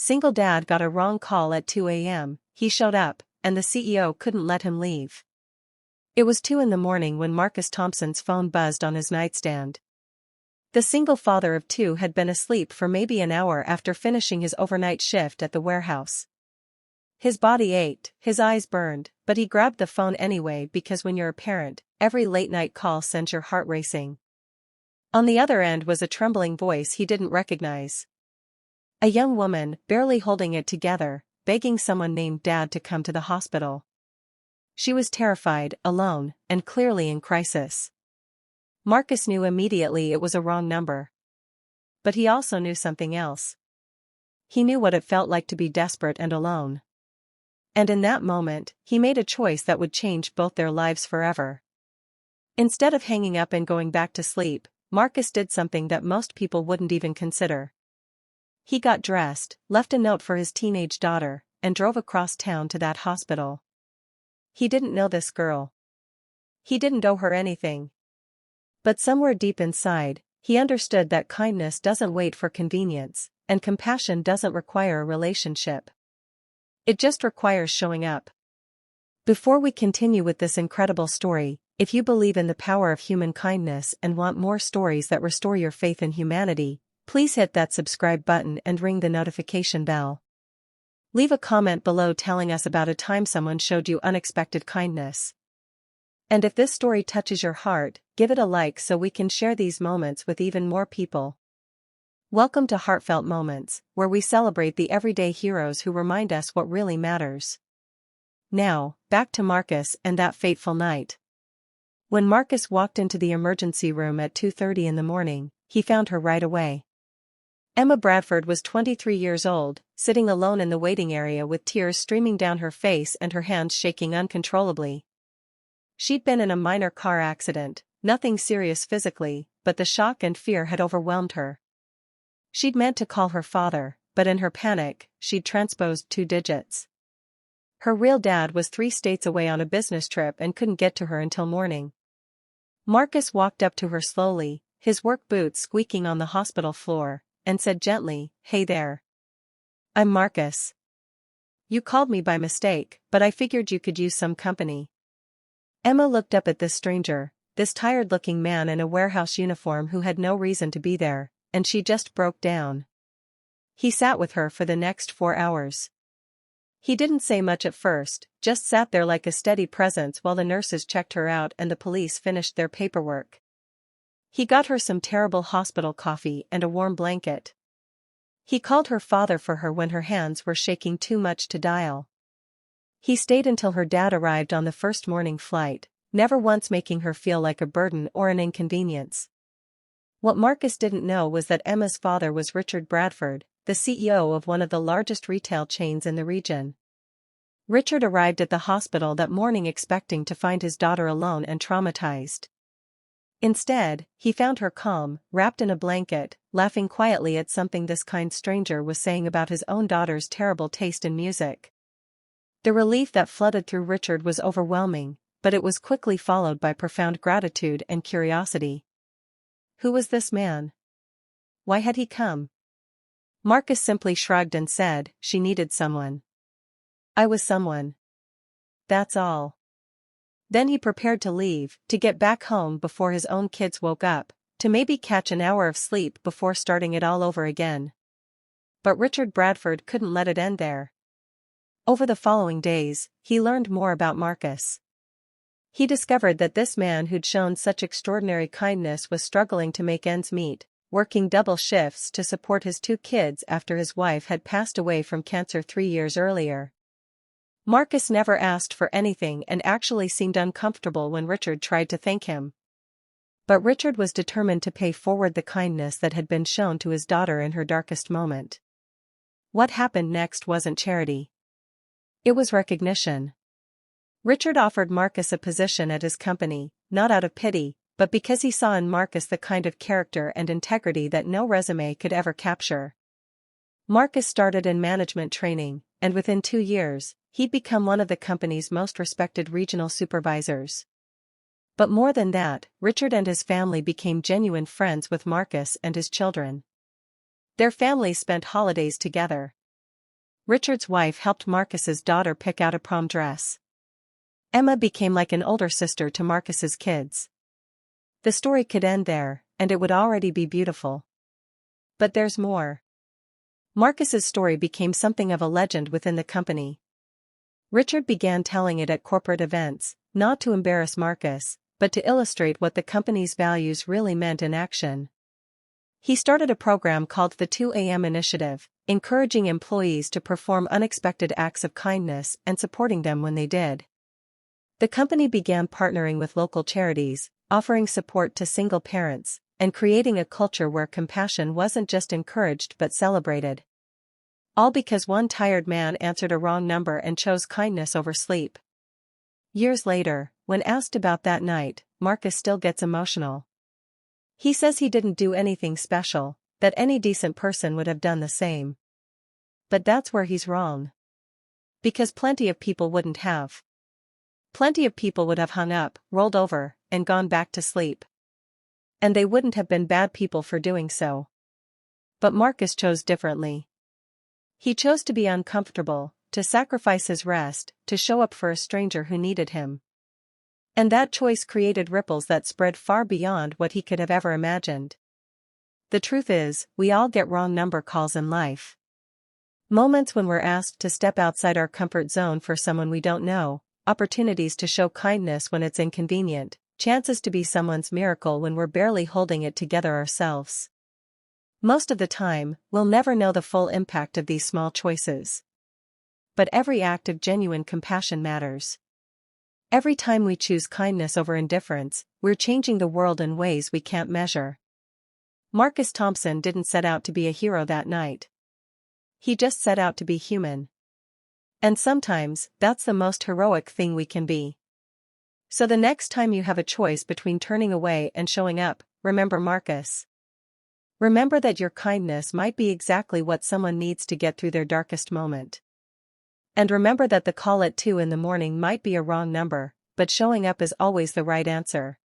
Single dad got a wrong call at 2 a.m., he showed up, and the CEO couldn't let him leave. It was 2 in the morning when Marcus Thompson's phone buzzed on his nightstand. The single father of 2 had been asleep for maybe an hour after finishing his overnight shift at the warehouse. His body ached, his eyes burned, but he grabbed the phone anyway because when you're a parent, every late-night call sends your heart racing. On the other end was a trembling voice he didn't recognize. A young woman, barely holding it together, begging someone named Dad to come to the hospital. She was terrified, alone, and clearly in crisis. Marcus knew immediately it was a wrong number. But he also knew something else. He knew what it felt like to be desperate and alone. And in that moment, he made a choice that would change both their lives forever. Instead of hanging up and going back to sleep, Marcus did something that most people wouldn't even consider. He got dressed, left a note for his teenage daughter, and drove across town to that hospital. He didn't know this girl. He didn't owe her anything. But somewhere deep inside, he understood that kindness doesn't wait for convenience, and compassion doesn't require a relationship. It just requires showing up. Before we continue with this incredible story, if you believe in the power of human kindness and want more stories that restore your faith in humanity, please hit that subscribe button and ring the notification bell. Leave a comment below telling us about a time someone showed you unexpected kindness. And if this story touches your heart, give it a like so we can share these moments with even more people. Welcome to Heartfelt Moments, where we celebrate the everyday heroes who remind us what really matters. Now, back to Marcus and that fateful night. When Marcus walked into the emergency room at 2:30 in the morning, he found her right away. Emma Bradford was 23 years old, sitting alone in the waiting area with tears streaming down her face and her hands shaking uncontrollably. She'd been in a minor car accident, nothing serious physically, but the shock and fear had overwhelmed her. She'd meant to call her father, but in her panic, she'd transposed 2 digits. Her real dad was 3 states away on a business trip and couldn't get to her until morning. Marcus walked up to her slowly, his work boots squeaking on the hospital floor, and said gently, "Hey there. I'm Marcus. You called me by mistake, but I figured you could use some company." Emma looked up at this stranger, this tired-looking man in a warehouse uniform who had no reason to be there, and she just broke down. He sat with her for the next 4 hours. He didn't say much at first, just sat there like a steady presence while the nurses checked her out and the police finished their paperwork. He got her some terrible hospital coffee and a warm blanket. He called her father for her when her hands were shaking too much to dial. He stayed until her dad arrived on the first morning flight, never once making her feel like a burden or an inconvenience. What Marcus didn't know was that Emma's father was Richard Bradford, the CEO of one of the largest retail chains in the region. Richard arrived at the hospital that morning expecting to find his daughter alone and traumatized. Instead, he found her calm, wrapped in a blanket, laughing quietly at something this kind stranger was saying about his own daughter's terrible taste in music. The relief that flooded through Richard was overwhelming, but it was quickly followed by profound gratitude and curiosity. Who was this man? Why had he come? Marcus simply shrugged and said, "She needed someone. I was someone. That's all." Then he prepared to leave, to get back home before his own kids woke up, to maybe catch an hour of sleep before starting it all over again. But Richard Bradford couldn't let it end there. Over the following days, he learned more about Marcus. He discovered that this man who'd shown such extraordinary kindness was struggling to make ends meet, working double shifts to support his 2 kids after his wife had passed away from cancer 3 years earlier. Marcus never asked for anything and actually seemed uncomfortable when Richard tried to thank him. But Richard was determined to pay forward the kindness that had been shown to his daughter in her darkest moment. What happened next wasn't charity. It was recognition. Richard offered Marcus a position at his company, not out of pity, but because he saw in Marcus the kind of character and integrity that no resume could ever capture. Marcus started in management training, and within 2 years, he'd become one of the company's most respected regional supervisors. But more than that, Richard and his family became genuine friends with Marcus and his children. Their families spent holidays together. Richard's wife helped Marcus's daughter pick out a prom dress. Emma became like an older sister to Marcus's kids. The story could end there, and it would already be beautiful. But there's more. Marcus's story became something of a legend within the company. Richard began telling it at corporate events, not to embarrass Marcus, but to illustrate what the company's values really meant in action. He started a program called the 2 a.m. Initiative, encouraging employees to perform unexpected acts of kindness and supporting them when they did. The company began partnering with local charities, offering support to single parents, and creating a culture where compassion wasn't just encouraged but celebrated. All because one tired man answered a wrong number and chose kindness over sleep. Years later, when asked about that night, Marcus still gets emotional. He says he didn't do anything special, that any decent person would have done the same. But that's where he's wrong. Because plenty of people wouldn't have. Plenty of people would have hung up, rolled over, and gone back to sleep. And they wouldn't have been bad people for doing so. But Marcus chose differently. He chose to be uncomfortable, to sacrifice his rest, to show up for a stranger who needed him. And that choice created ripples that spread far beyond what he could have ever imagined. The truth is, we all get wrong number calls in life. Moments when we're asked to step outside our comfort zone for someone we don't know, opportunities to show kindness when it's inconvenient, chances to be someone's miracle when we're barely holding it together ourselves. Most of the time, we'll never know the full impact of these small choices. But every act of genuine compassion matters. Every time we choose kindness over indifference, we're changing the world in ways we can't measure. Marcus Thompson didn't set out to be a hero that night. He just set out to be human. And sometimes, that's the most heroic thing we can be. So the next time you have a choice between turning away and showing up, remember Marcus. Remember that your kindness might be exactly what someone needs to get through their darkest moment. And remember that the call at 2 in the morning might be a wrong number, but showing up is always the right answer.